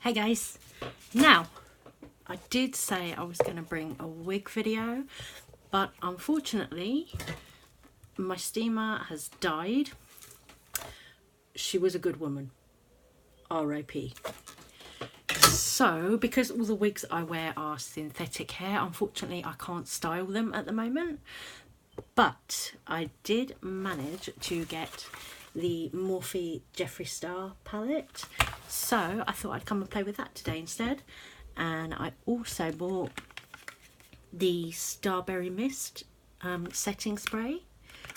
Hey guys, now I did say I was going to bring a wig video, but unfortunately my steamer has died. She was a good woman, R.I.P. So because all the wigs I wear are synthetic hair, unfortunately I can't style them at the moment, but I did manage to get the Morphe Jeffree Star palette, so I thought I'd come and play with that today instead. And I also bought the Starberry Mist setting spray,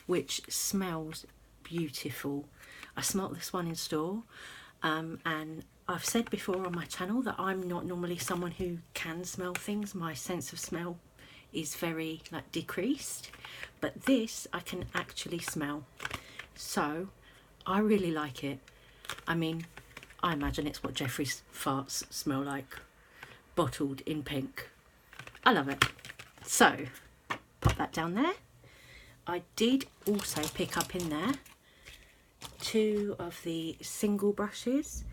which smells beautiful. I smelt this one in store, and I've said before on my channel that I'm not normally someone who can smell things. My sense of smell is very decreased, but this I can actually smell, so I really like it. I mean, I imagine it's what Jeffree's farts smell like, bottled in pink. I love it. So pop that down there. I did also pick up in there 2 of the single brushes.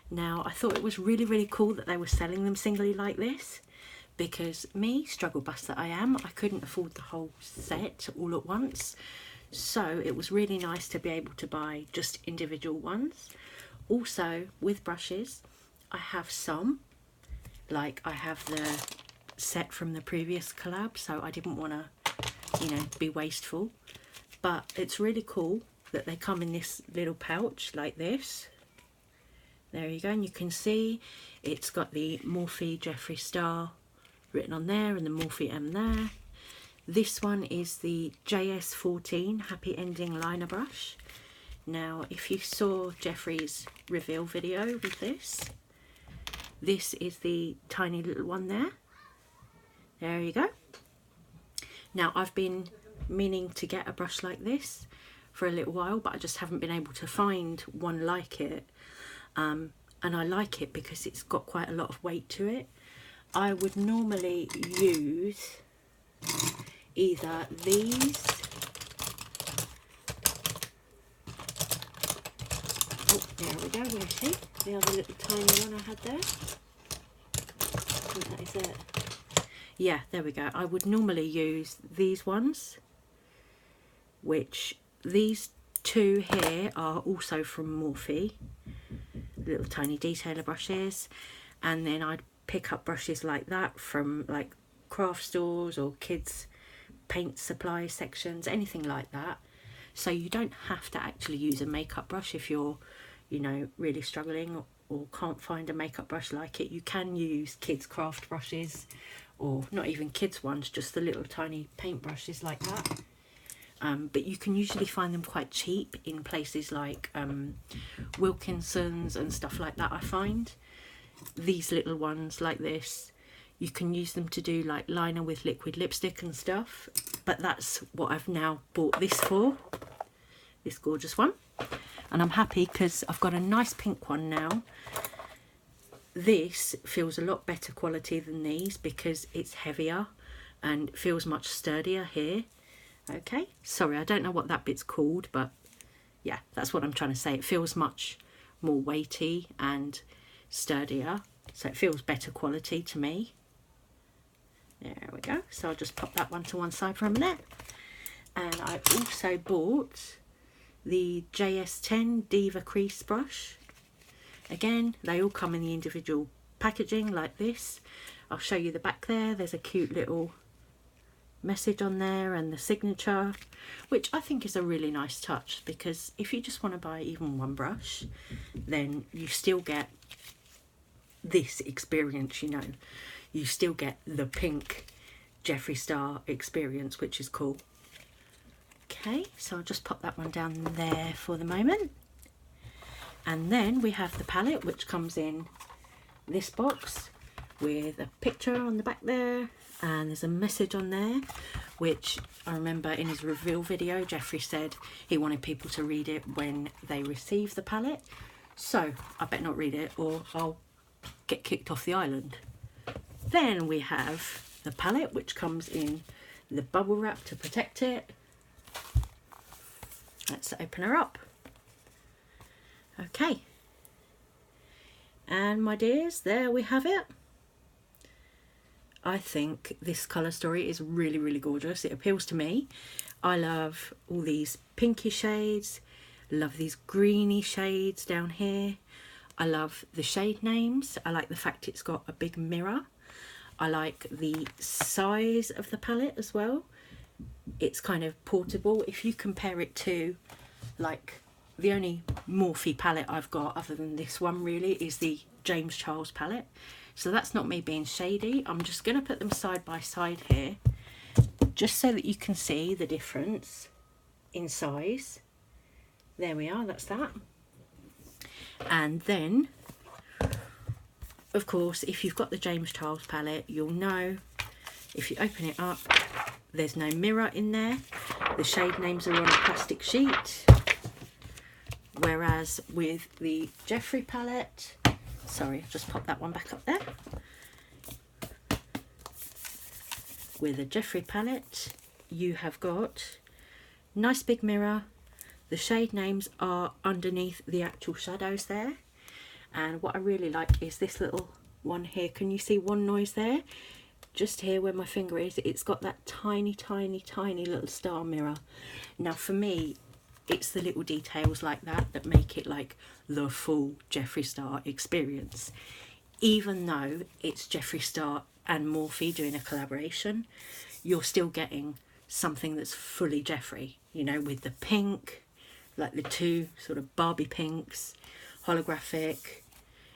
Now I thought it was really cool that they were selling them singly like this, because me, struggle bus that I am, I couldn't afford the whole set all at once. So it was really nice to be able to buy just individual ones. Also with brushes, I have some, like I have the set from the previous collab, so I didn't want to, be wasteful. But it's really cool that they come in this little pouch like this. There you go, and you can see it's got the Morphe Jeffree Star written on there and the Morphe M there. This one is the JS14 Happy Ending Liner Brush. Now, if you saw Jeffree's reveal video with this is the tiny little one there. There you go. Now, I've been meaning to get a brush like this for a little while, but I just haven't been able to find one like it. And I like it because it's got quite a lot of weight to it. I would normally use either these, oh there we go, where's she? The other little tiny one I had there. And that is it. Yeah, there we go. I would normally use these ones, which these 2 here are also from Morphe, little tiny detailer brushes. And then I'd pick up brushes like that from like craft stores or kids paint supply sections, anything like that. So you don't have to actually use a makeup brush if you're really struggling or can't find a makeup brush like it. You can use kids craft brushes, or not even kids ones, just the little tiny paint brushes like that. But you can usually find them quite cheap in places like Wilkinson's and stuff like that. I find these little ones like this, you can use them to do like liner with liquid lipstick and stuff, but that's what I've now bought this for, this gorgeous one. And I'm happy because I've got a nice pink one now. This feels a lot better quality than these because it's heavier and feels much sturdier here. Okay, sorry, I don't know what that bit's called, but yeah, that's what I'm trying to say. It feels much more weighty and sturdier, so it feels better quality to me. There we go. So I'll just pop that one to one side for a minute. And I also bought the JS10 Diva Crease Brush. Again, they all come in the individual packaging like this. I'll show you the back there. There's a cute little message on there and the signature, which I think is a really nice touch, because if you just want to buy even one brush, then you still get this experience, you still get the pink Jeffree Star experience, which is cool. Okay, so I'll just pop that one down there for the moment. And then we have the palette, which comes in this box with a picture on the back there, and there's a message on there, which I remember in his reveal video Jeffree said he wanted people to read it when they receive the palette, so I better not read it or I'll get kicked off the island. Then we have the palette, which comes in the bubble wrap to protect it. Let's open her up. Okay, And my dears, there we have it. I think this colour story is really, really gorgeous. It appeals to me. I love all these pinky shades. Love these greeny shades down here. I love the shade names. I like the fact it's got a big mirror. I like the size of the palette as well. It's kind of portable. If you compare it to, like, the only Morphe palette I've got other than this one really is the James Charles palette. So that's not me being shady. I'm just going to put them side by side here, just so that you can see the difference in size. There we are, that's that. And then, of course, if you've got the James Charles palette, you'll know if you open it up, there's no mirror in there. The shade names are on a plastic sheet. Whereas with the Jeffree palette, sorry, just pop that one back up there. With a Jeffree palette, you have got nice big mirror. The shade names are underneath the actual shadows there. And what I really like is this little one here. Can you see one noise there? Just here where my finger is, it's got that tiny, tiny, tiny little star mirror. Now for me, it's the little details like that that make it like the full Jeffree Star experience. Even though it's Jeffree Star and Morphe doing a collaboration, you're still getting something that's fully Jeffree, you know, with the pink, like the two sort of Barbie pinks, holographic,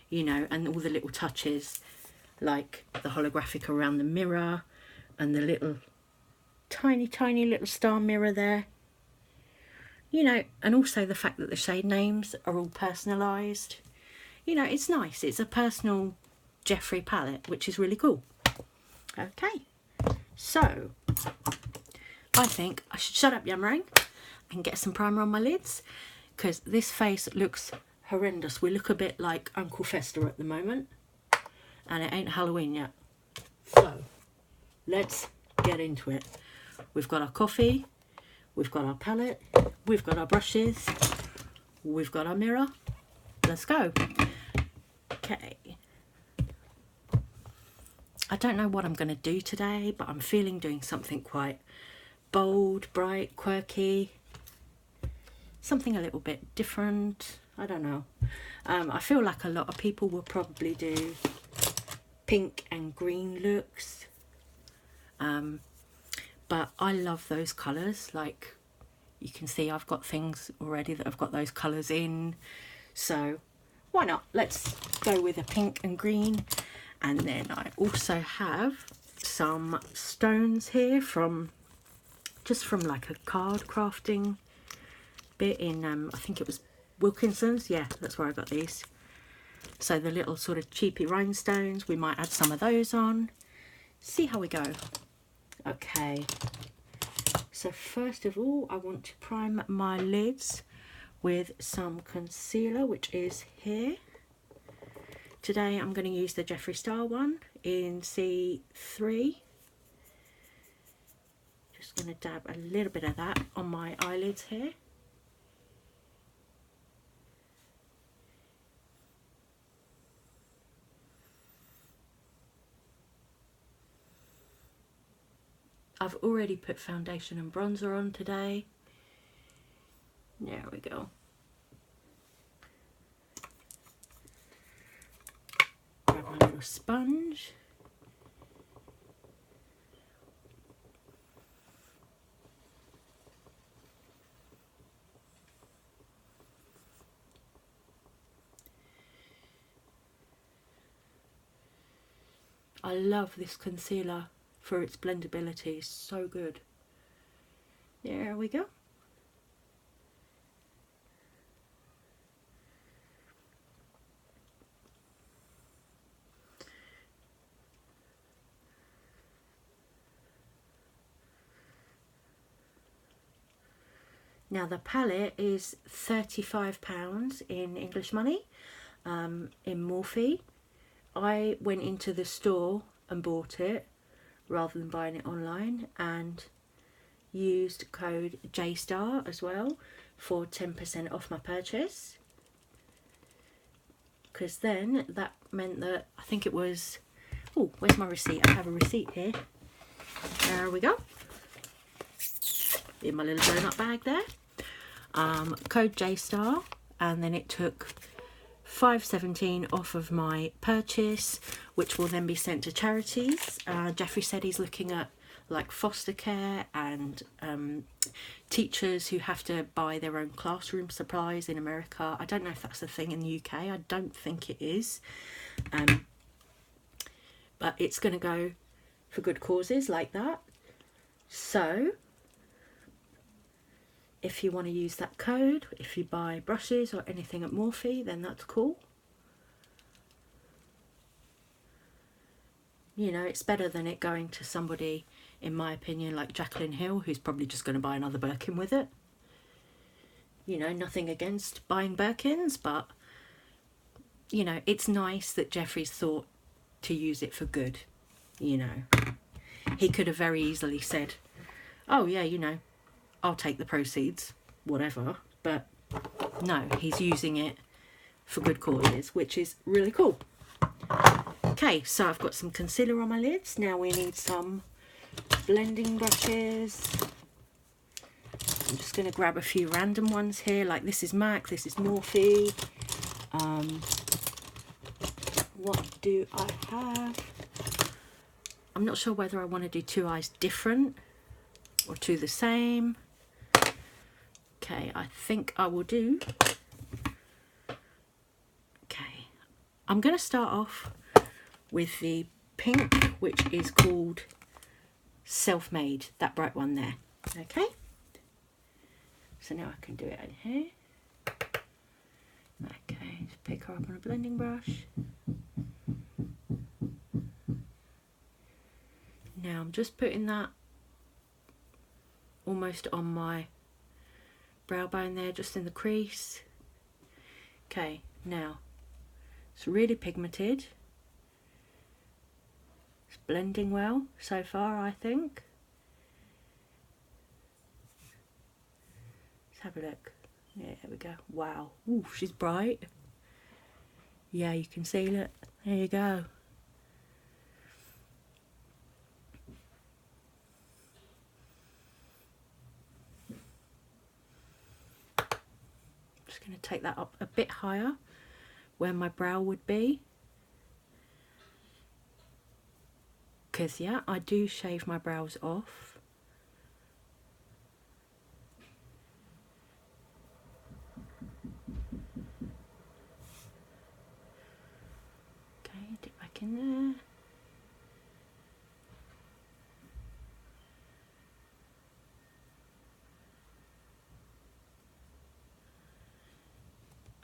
you know, and all the little touches like the holographic around the mirror and the little tiny, tiny little star mirror there. You know, and also the fact that the shade names are all personalised. You know, it's nice. It's a personal Jeffree palette, which is really cool. Okay, so I think I should shut up yammering and get some primer on my lids, because this face looks horrendous. We look a bit like Uncle Fester at the moment, and it ain't Halloween yet. So let's get into it. We've got our coffee, we've got our palette, we've got our brushes, we've got our mirror. Let's go. Okay. I don't know what I'm going to do today, but I'm feeling doing something quite bold, bright, quirky. Something a little bit different. I don't know. I feel like a lot of people will probably do pink and green looks. But I love those colours. Like, you can see I've got things already that have got those colours in. So why not? Let's go with a pink and green. And then I also have some stones here from like a card crafting bit in, I think it was Wilkinson's. Yeah, that's where I got these. So the little sort of cheapy rhinestones, we might add some of those on. See how we go. Okay, so first of all, I want to prime my lids with some concealer, which is here. Today I'm going to use the Jeffree Star one in C3. Just going to dab a little bit of that on my eyelids here. I've already put foundation and bronzer on today. There we go. Grab my little sponge. I love this concealer for its blendability. It's so good. There we go. Now the palette is £35 in English money, in Morphe. I went into the store and bought it rather than buying it online, and used code JSTAR as well for 10% off my purchase. because then that meant that I think it was, oh, where's my receipt? I have a receipt here. There we go. In my little donut bag there. Code JSTAR, and then it took $5.17 off of my purchase, which will then be sent to charities. Jeffree said he's looking at like foster care and teachers who have to buy their own classroom supplies in America. I don't know if that's a thing in the UK. I don't think it is. But it's going to go for good causes like that. So if you want to use that code, if you buy brushes or anything at Morphe, then that's cool. You know, it's better than it going to somebody, in my opinion, like Jacqueline Hill, who's probably just going to buy another Birkin with it. You know, nothing against buying Birkins, but, you know, it's nice that Jeffree's thought to use it for good, you know. He could have very easily said, oh yeah, you know, I'll take the proceeds, whatever. But no, he's using it for good causes, which is really cool. Okay, so I've got some concealer on my lids. Now we need some blending brushes. I'm just going to grab a few random ones here. Like this is MAC, this is Morphe. What do I have? I'm not sure whether I want to do two eyes different or two the same. Okay, I think I will do. Okay, I'm going to start off with the pink, which is called Self-Made, that bright one there. Okay, so now I can do it in here. Okay, just pick her up on a blending brush. Now I'm just putting that almost on my brow bone there, just in the crease. Okay, now it's really pigmented. It's blending well so far, I think. Let's have a look. Yeah, there we go. Wow. Ooh, she's bright. Yeah, you can see it. There you go. Going to take that up a bit higher where my brow would be, because yeah, I do shave my brows off. Okay, dip back in there.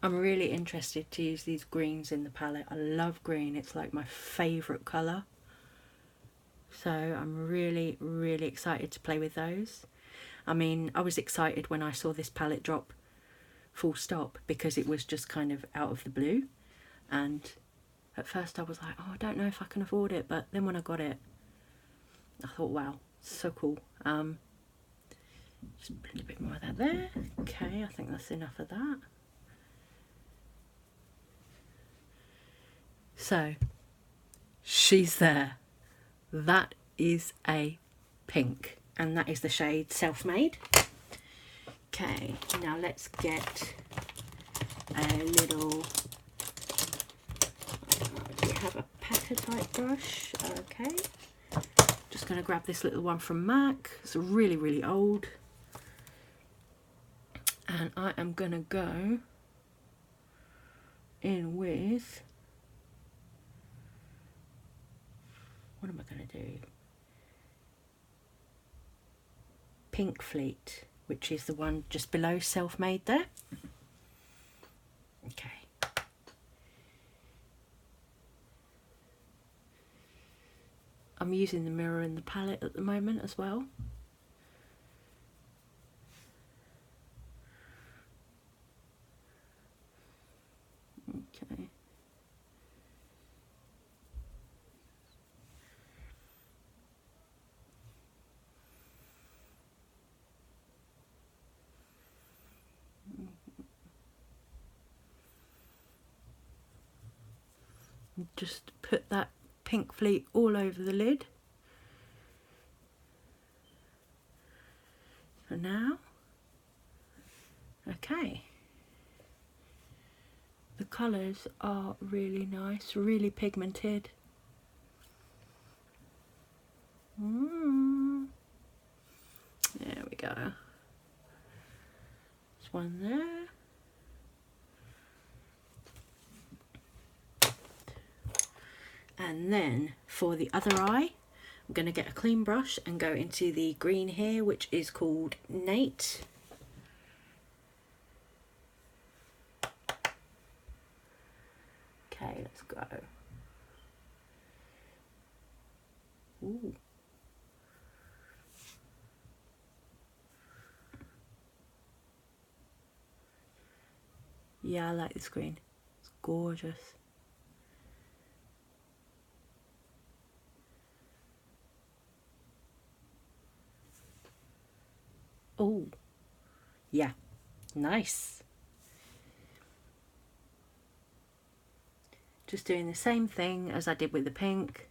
I'm really interested to use these greens in the palette. I love green, it's like my favourite colour. So I'm really, really excited to play with those. I mean, I was excited when I saw this palette drop full stop, because it was just kind of out of the blue. And at first I was like, oh, I don't know if I can afford it. But then when I got it, I thought, wow, so cool. Just blend a bit more of that there. Okay, I think that's enough of that. So, she's there. That is a pink, and that is the shade Self-Made. Okay, now let's get a little, do we have a packer type brush? Okay, just going to grab this little one from MAC. It's really, really old. And I am going to go in with, what am I going to do? Pink Fleet, which is the one just below Self-Made there. Okay. I'm using the mirror in the palette at the moment as well. Okay. Just put that pink fleet all over the lid. For now. Okay. The colours are really nice, really pigmented. There we go. There's one there. And then for the other eye, I'm going to get a clean brush and go into the green here, which is called Nate. Okay, let's go. Ooh. Yeah, I like this green. It's gorgeous. Oh, yeah, nice. Just doing the same thing as I did with the pink.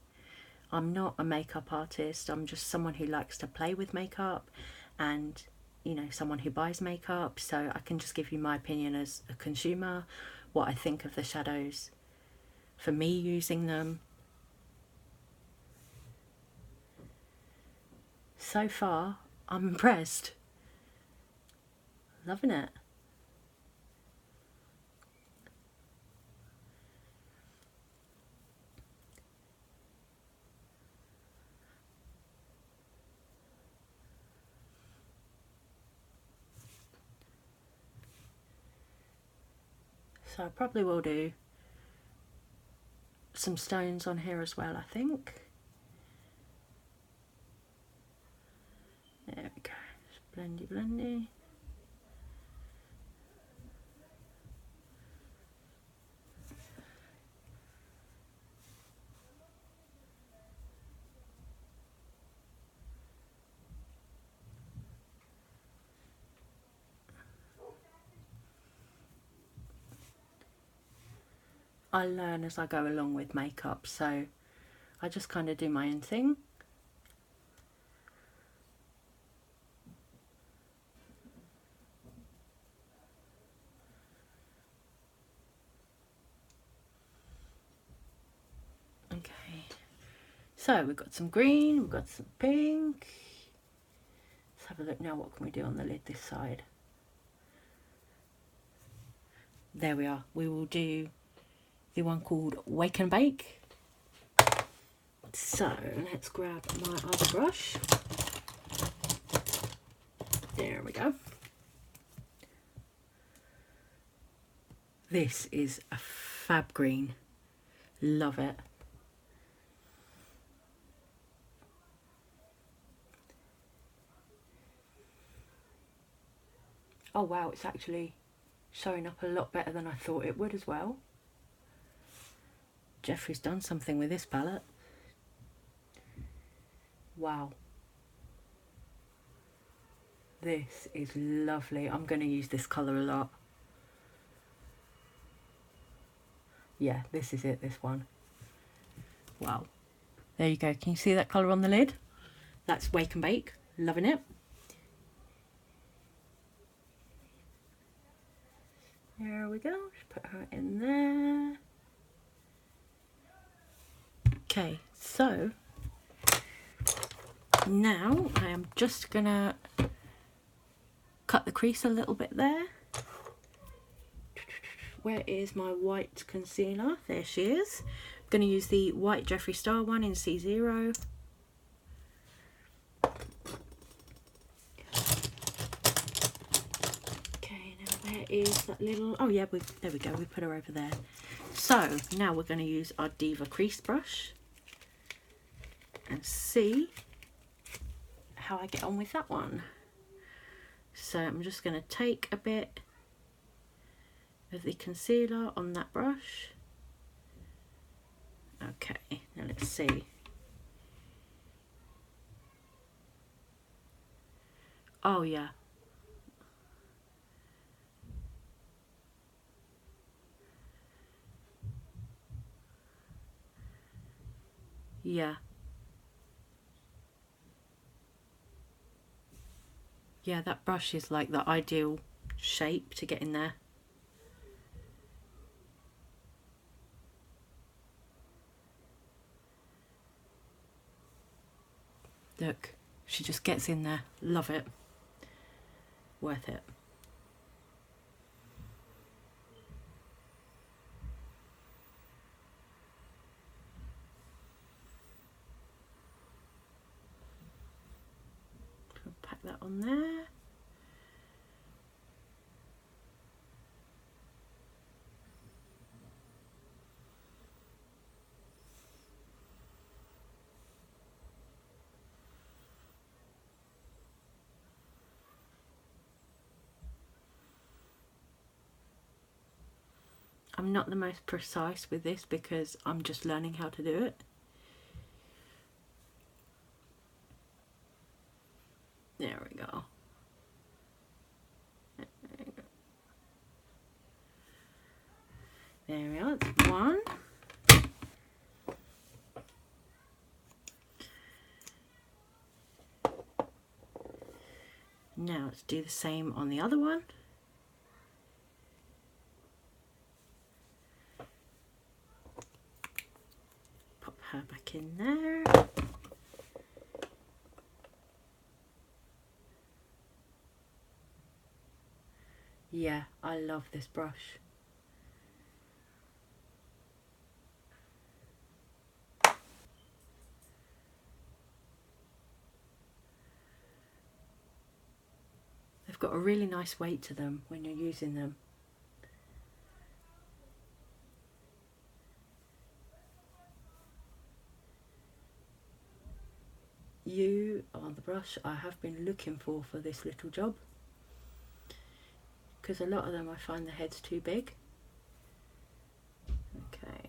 I'm not a makeup artist. I'm just someone who likes to play with makeup and, you know, someone who buys makeup. So I can just give you my opinion as a consumer, what I think of the shadows for me using them. So far, I'm impressed. Loving it. So I probably will do some stones on here as well, I think. There we go. Just blendy, blendy. I learn as I go along with makeup, so I just kind of do my own thing. Okay, so we've got some green, we've got some pink. Let's have a look now, what can we do on the lid this side? There we are. We will do the one called Wake and Bake. So let's grab my other brush. There we go. This is a fab green. Love it. Oh wow, it's actually showing up a lot better than I thought it would as well. Jeffree's done something with this palette. Wow. This is lovely. I'm going to use this colour a lot. Yeah, this is it, this one. Wow. There you go. Can you see that colour on the lid? That's Wake and Bake. Loving it. There we go. Just put her in there. Okay, so now I am just gonna cut the crease a little bit there. Where is my white concealer? There she is. I'm gonna use the white Jeffree Star one in C0. Okay, now where is that little, oh yeah, there we go, we put her over there. So now we're gonna use our Diva crease brush and see how I get on with that one. So I'm just going to take a bit of the concealer on that brush. Okay, now let's see. Oh yeah. Yeah. Yeah, that brush is like the ideal shape to get in there. Look, she just gets in there. Love it. Worth it. Pack that on there. I'm not the most precise with this because I'm just learning how to do it. There we go. There we are, that's one. Now let's do the same on the other one. Pop her back in there. Yeah, I love this brush. They've got a really nice weight to them when you're using them. You are the brush I have been looking for this little job, because a lot of them I find the head's too big. Okay.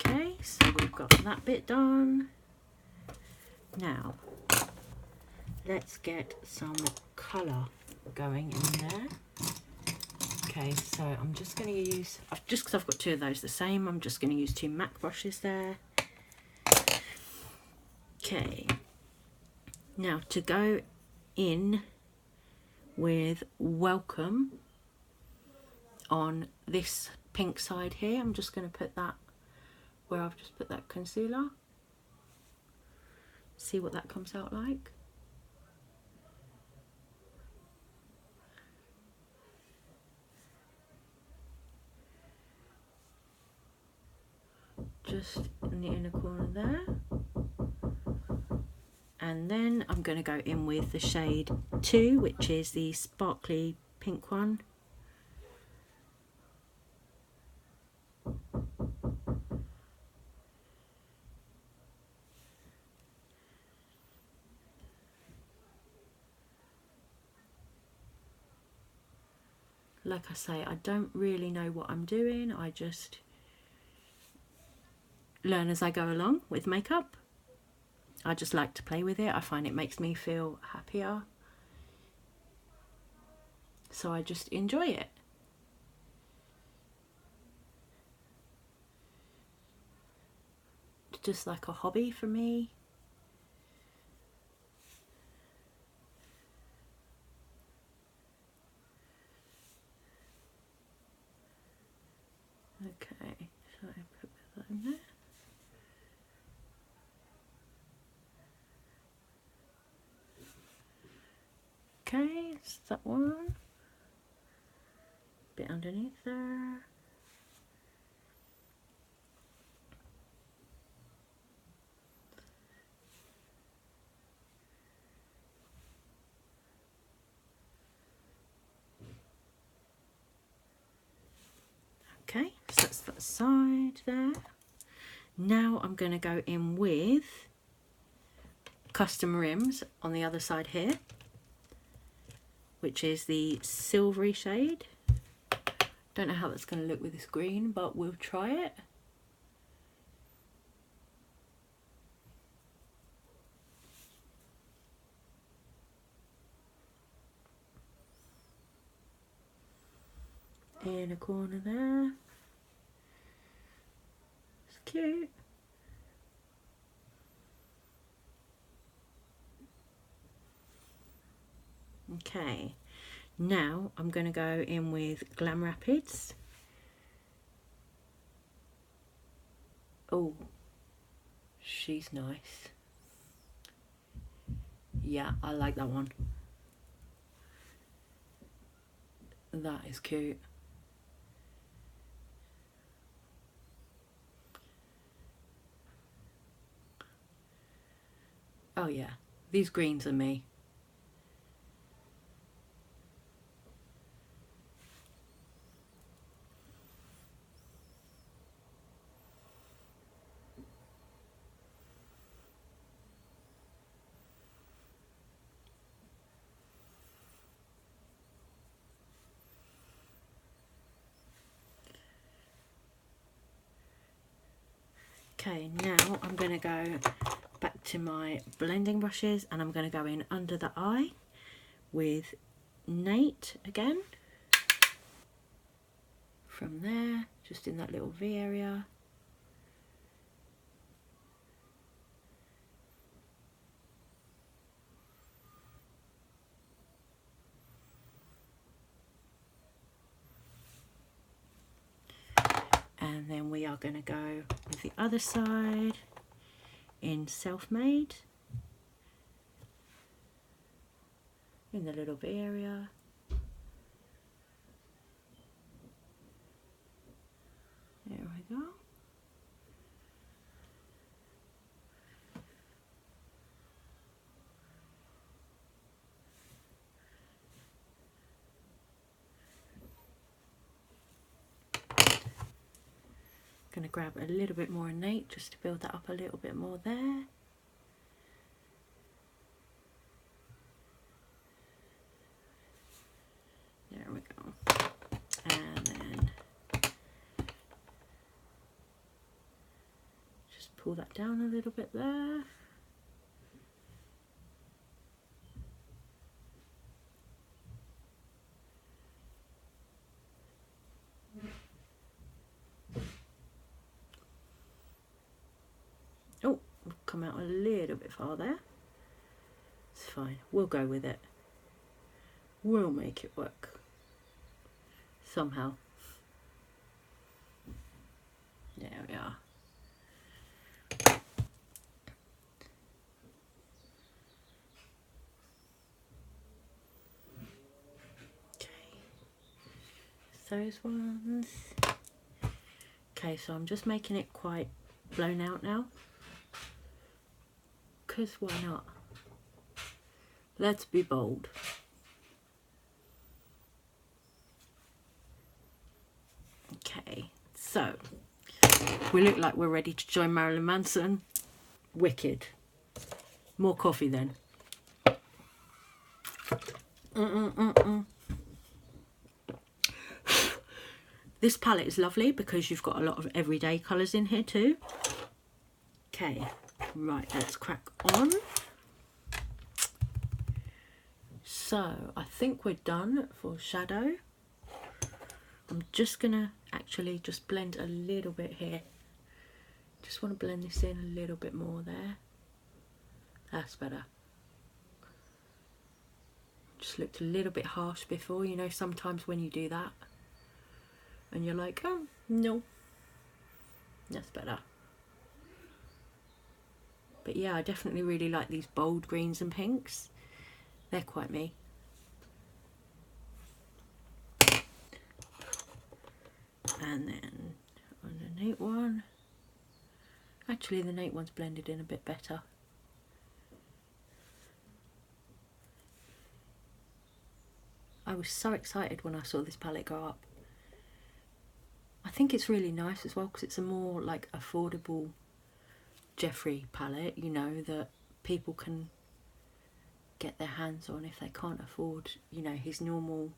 Okay, so we've got that bit done. Now, let's get some colour going in there. Okay, so I'm just going to use, just because I've got two of those the same, I'm just going to use two MAC brushes there. Okay, now to go in with Welcome on this pink side here, I'm just going to put that where I've just put that concealer. See what that comes out like. Just in the inner corner there. And then I'm going to go in with the shade 2, which is the sparkly pink one. Like I say, I don't really know what I'm doing. I just learn as I go along with makeup. I just like to play with it. I find it makes me feel happier. So I just enjoy it. It's just like a hobby for me. Okay, so I put that in there. Okay, it's that one. Bit underneath there. Okay, so that's that side there. Now I'm going to go in with custom rims on the other side here, which is the silvery shade. Don't know how that's going to look with this green, but we'll try it. In a corner there. It's cute. Okay, now I'm going to go in with Glam Rapids. Oh, she's nice. Yeah, I like that one. That is cute. Oh yeah, these greens are me. Okay, now I'm going to go back to my blending brushes and I'm going to go in under the eye with Nate again. From there, just in that little V area. And then we are going to go with the other side in Self-Made, in the little V area. There we go. Going to grab a little bit more Innate just to build that up a little bit more there. There we go. And then just pull that down a little bit there. Oh, we've come out a little bit far there. It's fine, we'll go with it. We'll make it work. Somehow. There we are. Okay. Those ones. Okay, so I'm just making it quite blown out now. Because why not? Let's be bold. Okay, so we look like we're ready to join Marilyn Manson. Wicked. More coffee then. This palette is lovely because you've got a lot of everyday colours in here too. Okay, right, let's crack on. So I think we're done for shadow. I'm just gonna actually just blend a little bit here. Just want to blend this in a little bit more there. That's better. Just looked a little bit harsh before, you know, sometimes when you do that and you're like, oh no, that's better. But yeah, I definitely really like these bold greens and pinks. They're quite me. And then on the Nate one, actually the Nate one's blended in a bit better. I was so excited when I saw this palette go up. I think it's really nice as well because it's a more like affordable Jeffree palette, you know, that people can get their hands on if they can't afford, you know, his normal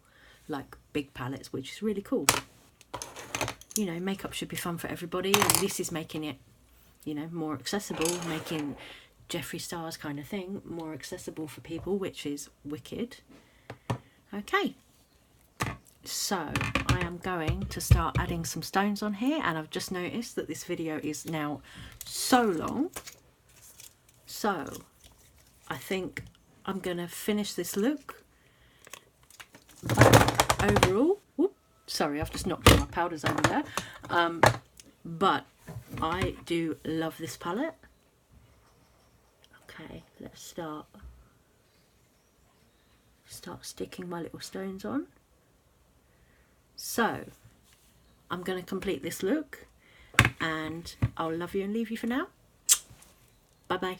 like big palettes, which is really cool. You know, makeup should be fun for everybody, and this is making it, you know, more accessible, making Jeffree Star's kind of thing more accessible for people, which is wicked. Okay, so I am going to start adding some stones on here, and I've just noticed that this video is now so long, so I think I'm gonna finish this look. But overall, whoop, sorry, I've just knocked my powders over there, but I do love this palette. Okay, let's start sticking my little stones on. So I'm going to complete this look, and I'll love you and leave you for now. Bye bye.